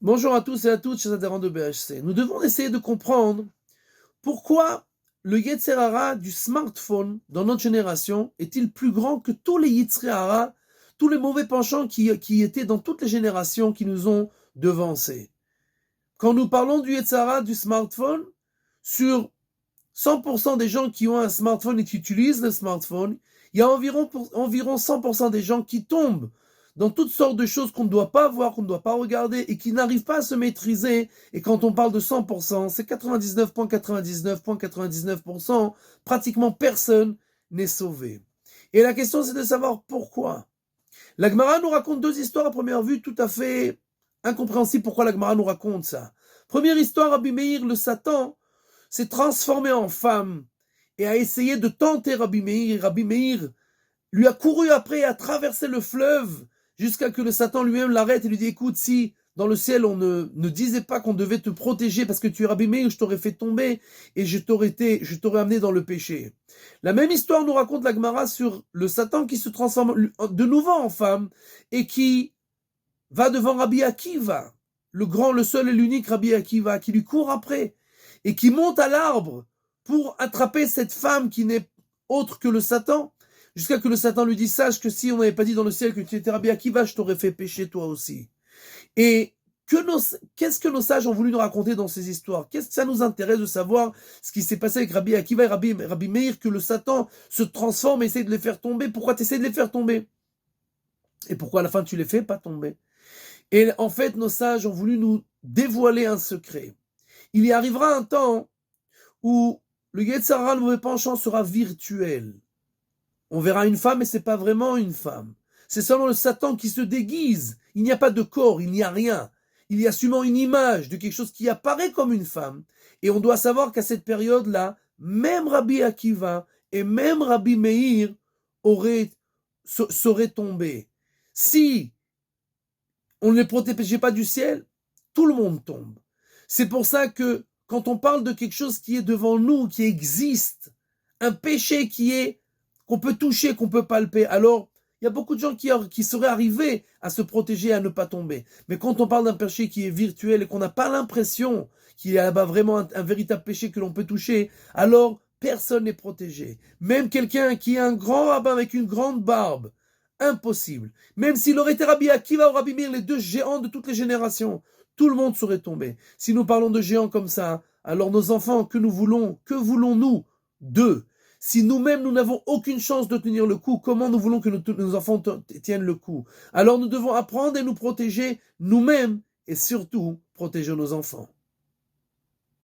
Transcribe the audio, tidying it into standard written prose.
Bonjour à tous et à toutes, chers adhérents de BHC. Nous devons essayer de comprendre pourquoi le Yetzer Hara du smartphone dans notre génération est-il plus grand que tous les Yetzer Hara, tous les mauvais penchants qui étaient dans toutes les générations qui nous ont devancés. Quand nous parlons du Yetzer Hara du smartphone, sur 100% des gens qui ont un smartphone et qui utilisent le smartphone, il y a environ 100% des gens qui tombent dans toutes sortes de choses qu'on ne doit pas voir, qu'on ne doit pas regarder et qui n'arrivent pas à se maîtriser. Et quand on parle de 100%, c'est 99,99,99%, pratiquement personne n'est sauvé. Et la question, c'est de savoir pourquoi. La Gemara nous raconte deux histoires à première vue tout à fait incompréhensibles. Pourquoi la Gemara nous raconte ça? Première histoire, Rabbi Meir, le Satan, s'est transformé en femme et a essayé de tenter Rabbi Meir. Rabbi Meir lui a couru après et a traversé le fleuve jusqu'à que le Satan lui-même l'arrête et lui dit, écoute, si dans le ciel on ne disait pas qu'on devait te protéger parce que tu es Rabbi Meir, je t'aurais fait tomber et je t'aurais amené dans le péché. La même histoire nous raconte la Gemara sur le Satan qui se transforme de nouveau en femme et qui va devant Rabbi Akiva, le seul et l'unique Rabbi Akiva, qui lui court après et qui monte à l'arbre pour attraper cette femme qui n'est autre que le Satan, jusqu'à que le Satan lui dise, sache que si on n'avait pas dit dans le ciel que tu étais Rabbi Akiva, je t'aurais fait pécher toi aussi. Et qu'est-ce que nos sages ont voulu nous raconter dans ces histoires? Qu'est-ce que ça nous intéresse de savoir ce qui s'est passé avec Rabbi Akiva et Rabbi Meir, que le Satan se transforme et essaie de les faire tomber? Pourquoi tu essaies de les faire tomber? Et pourquoi à la fin tu les fais pas tomber? Et en fait, nos sages ont voulu nous dévoiler un secret. Il y arrivera un temps où le Yetzer Hara, le mauvais penchant, sera virtuel. On verra une femme, mais c'est pas vraiment une femme. C'est seulement le Satan qui se déguise. Il n'y a pas de corps, il n'y a rien. Il y a seulement une image de quelque chose qui apparaît comme une femme. Et on doit savoir qu'à cette période-là, même Rabbi Akiva et même Rabbi Meir seraient tombés. Si on ne les protégeait pas du ciel, tout le monde tombe. C'est pour ça que quand on parle de quelque chose qui est devant nous, qui existe, un péché qu'on peut toucher, qu'on peut palper, alors il y a beaucoup de gens qui seraient arrivés à se protéger, à ne pas tomber. Mais quand on parle d'un péché qui est virtuel et qu'on n'a pas l'impression qu'il y a là-bas vraiment un véritable péché que l'on peut toucher, alors personne n'est protégé. Même quelqu'un qui est un grand rabbin avec une grande barbe, impossible. Même s'il aurait été Rabbi Akiva ou Rabbi Meir, les deux géants de toutes les générations, tout le monde serait tombé. Si nous parlons de géants comme ça, alors nos enfants, que voulons-nous d'eux? Si nous-mêmes, nous n'avons aucune chance de tenir le coup, comment nous voulons que nos enfants tiennent le coup? Alors nous devons apprendre et nous protéger nous-mêmes et surtout protéger nos enfants.